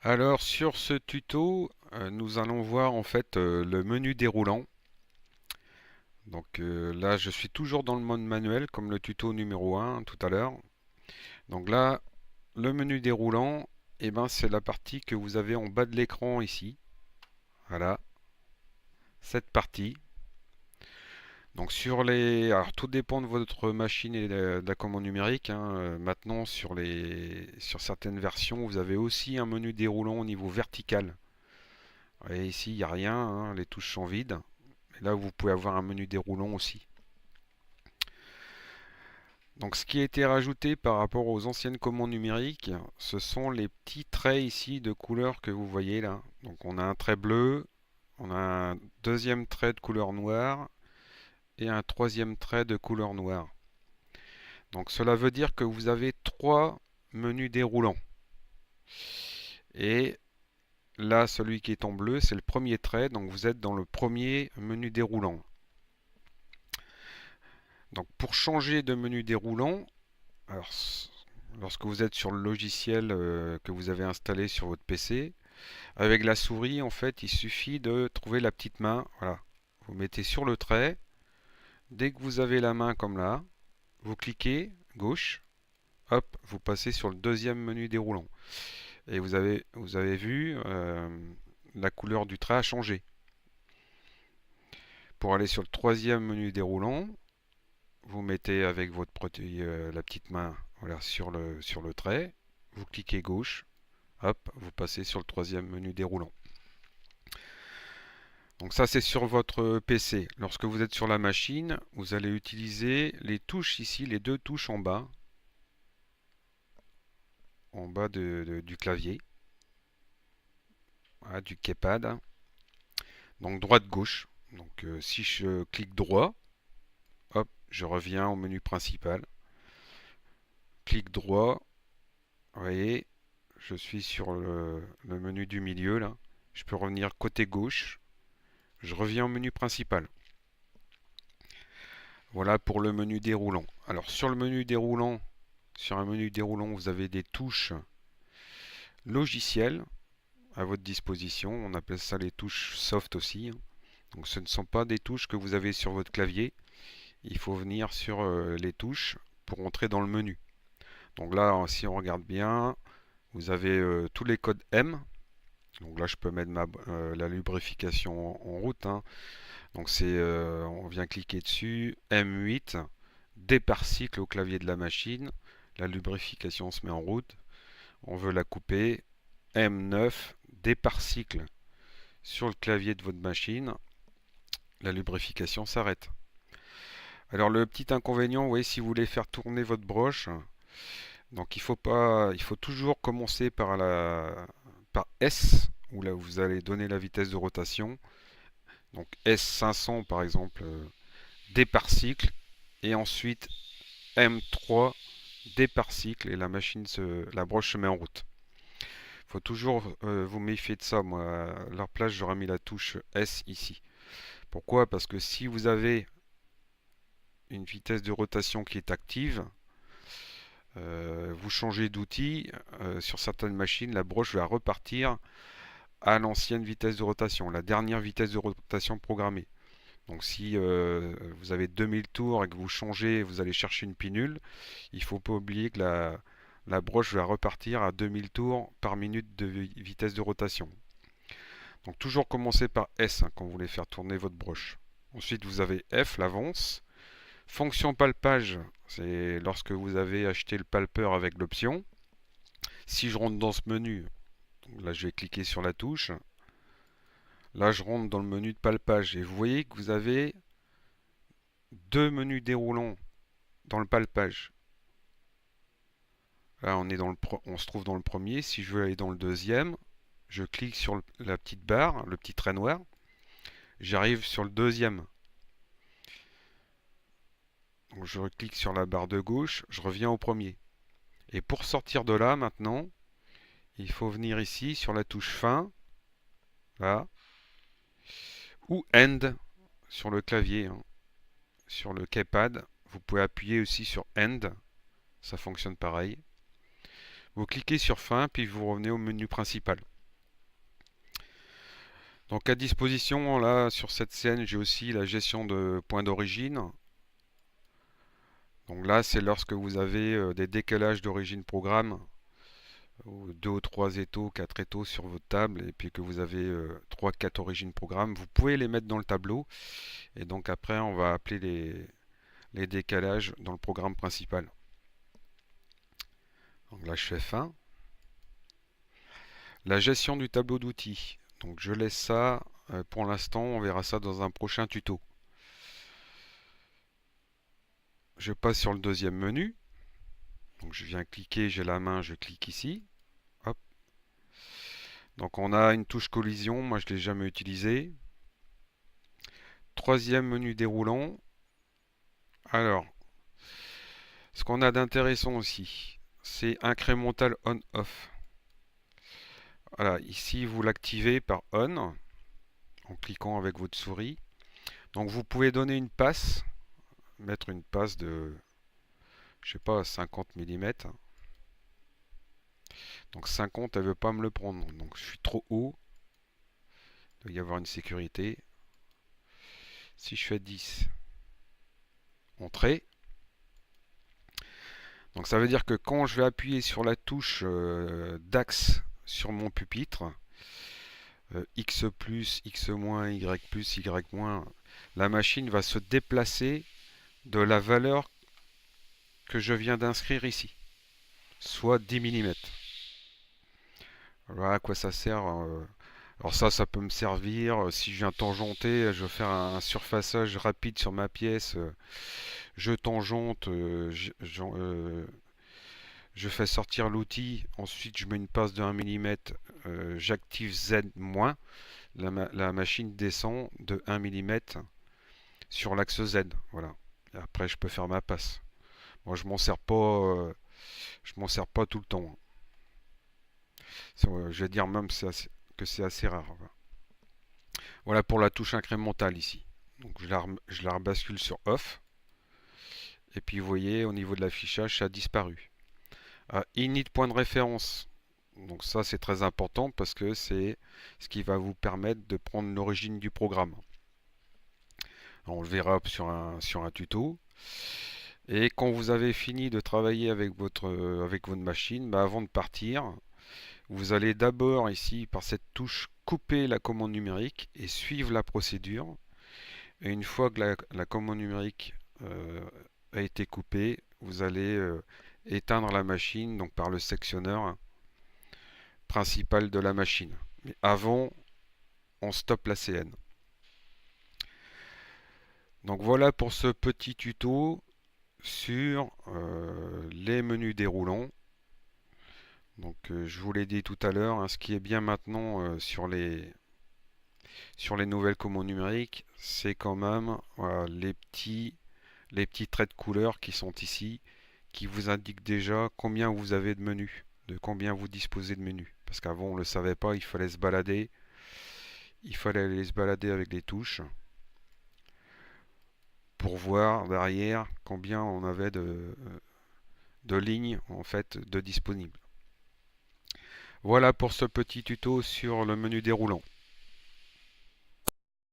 Alors sur ce tuto, nous allons voir en fait le menu déroulant. Donc là, je suis toujours dans le mode manuel comme le tuto numéro 1 tout à l'heure. Donc là, le menu déroulant, c'est la partie que vous avez en bas de l'écran ici. Voilà, cette partie. Donc alors tout dépend de votre machine et de la commande numérique, hein. Maintenant sur certaines versions, vous avez aussi un menu déroulant au niveau vertical. Et ici, il n'y a rien, hein, les touches sont vides. Et là, vous pouvez avoir un menu déroulant aussi. Donc, ce qui a été rajouté par rapport aux anciennes commandes numériques, ce sont les petits traits ici de couleur que vous voyez là. Donc, on a un trait bleu, on a un deuxième trait de couleur noire et un troisième trait de couleur noire. Donc, cela veut dire que vous avez trois menus déroulants. Et là, celui qui est en bleu, c'est le premier trait, donc vous êtes dans le premier menu déroulant. Donc pour changer de menu déroulant, alors, lorsque vous êtes sur le logiciel que vous avez installé sur votre PC, avec la souris, en fait, il suffit de trouver la petite main. Voilà. Vous mettez sur le trait. Dès que vous avez la main comme là, vous cliquez gauche. Hop, vous passez sur le deuxième menu déroulant. Et vous avez vu, la couleur du trait a changé. Pour aller sur le troisième menu déroulant, vous mettez avec la petite main, voilà, sur le trait. Vous cliquez gauche. Hop, vous passez sur le troisième menu déroulant. Donc ça, c'est sur votre PC. Lorsque vous êtes sur la machine, vous allez utiliser les touches ici, les deux touches en bas du clavier, voilà, du keypad. Donc droite-gauche. Donc si je clique droit, hop, je reviens au menu principal. Clic droit, vous voyez, je suis sur le menu du milieu là. Je peux revenir côté gauche. Je reviens au menu principal. Voilà pour le menu déroulant. Alors sur un menu déroulant, vous avez des touches logicielles à votre disposition. On appelle ça les touches soft aussi. Donc ce ne sont pas des touches que vous avez sur votre clavier. Il faut venir sur les touches pour entrer dans le menu. Donc là, si on regarde bien, vous avez tous les codes M. Donc là, je peux mettre la lubrification en route, hein. Donc on vient cliquer dessus, M8, départ cycle au clavier de la machine. La lubrification se met en route. On veut la couper. M9, départ cycle sur le clavier de votre machine. La lubrification s'arrête. Alors le petit inconvénient, vous voyez, si vous voulez faire tourner votre broche, donc il faut toujours commencer par S, où là vous allez donner la vitesse de rotation. Donc S500 par exemple, départ cycle, et ensuite M3 départ cycle et la broche se met en route. Il faut toujours vous méfier de ça. Moi, à leur place, j'aurais mis la touche S ici. Pourquoi? Parce que si vous avez une vitesse de rotation qui est active, vous changez d'outil, sur certaines machines, la broche va repartir à l'ancienne vitesse de rotation, la dernière vitesse de rotation programmée. Donc si vous avez 2000 tours et que vous changez, vous allez chercher une pinule, il ne faut pas oublier que la broche va repartir à 2000 tours par minute de vitesse de rotation. Donc toujours commencer par S, hein, quand vous voulez faire tourner votre broche. Ensuite vous avez F, l'avance. Fonction palpage, c'est lorsque vous avez acheté le palpeur avec l'option. Si je rentre dans ce menu, là je vais cliquer sur la touche. Là je rentre dans le menu de palpage et vous voyez que vous avez deux menus déroulants dans le palpage. Là, on se trouve dans le premier. Si je veux aller dans le deuxième, je clique sur la petite barre, le petit trait noir. J'arrive sur le deuxième. Donc, je clique sur la barre de gauche, je reviens au premier. Et pour sortir de là, maintenant, il faut venir ici sur la touche fin, là, ou End sur le clavier, hein. Sur le keypad, vous pouvez appuyer aussi sur End, ça fonctionne pareil. Vous cliquez sur fin, puis vous revenez au menu principal. Donc à disposition, là, sur cette scène, j'ai aussi la gestion de points d'origine. Donc là, c'est lorsque vous avez des décalages d'origine programme, ou 2 ou 3 étaux, 4 étaux sur votre table, et puis que vous avez 3-4 origines programme, vous pouvez les mettre dans le tableau. Et donc après, on va appeler les décalages dans le programme principal. Donc là, je fais fin. La gestion du tableau d'outils. Donc je laisse ça pour l'instant, on verra ça dans un prochain tuto. Je passe sur le deuxième menu. Donc je viens cliquer, j'ai la main, je clique ici. Hop. Donc on a une touche collision, moi je ne l'ai jamais utilisée. Troisième menu déroulant. Alors, ce qu'on a d'intéressant aussi, c'est incrémental on-off. Voilà, ici vous l'activez par on, en cliquant avec votre souris. Donc vous pouvez donner une passe, mettre une passe de, je sais pas, 50 mm. Donc 50, elle veut pas me le prendre. Donc je suis trop haut. Il doit y avoir une sécurité. Si je fais 10, entrée. Donc ça veut dire que quand je vais appuyer sur la touche d'axe sur mon pupitre, X+, X-, Y+, Y-, la machine va se déplacer de la valeur que je viens d'inscrire ici, soit 10 mm. Voilà à quoi ça sert. Alors ça peut me servir si je viens tangenter, je veux faire un surfaçage rapide sur ma pièce, je tangente, je fais sortir l'outil, ensuite je mets une passe de 1 mm, j'active Z-, la machine descend de 1 mm sur l'axe Z. Voilà. Et après je peux faire ma passe. Moi je m'en sers pas tout le temps. Je vais dire même que c'est assez rare. Voilà pour la touche incrémentale ici. Donc je la rebascule sur off. Et puis vous voyez au niveau de l'affichage ça a disparu. Init point de référence. Donc ça c'est très important parce que c'est ce qui va vous permettre de prendre l'origine du programme. On le verra sur un tuto. Et quand vous avez fini de travailler avec votre machine, avant de partir, vous allez d'abord ici par cette touche couper la commande numérique et suivre la procédure. Et une fois que la commande numérique a été coupée, vous allez éteindre la machine donc par le sectionneur principal de la machine. Mais avant, on stoppe la CN. Donc voilà pour ce petit tuto sur les menus déroulants. Donc je vous l'ai dit tout à l'heure, ce qui est bien maintenant sur les nouvelles commandes numériques, c'est quand même voilà, les petits traits de couleur qui sont ici, qui vous indiquent déjà combien vous avez de menus, de combien vous disposez de menus. Parce qu'avant on ne le savait pas, il fallait se balader, avec les touches pour voir derrière combien on avait de lignes en fait de disponibles. Voilà pour ce petit tuto sur le menu déroulant.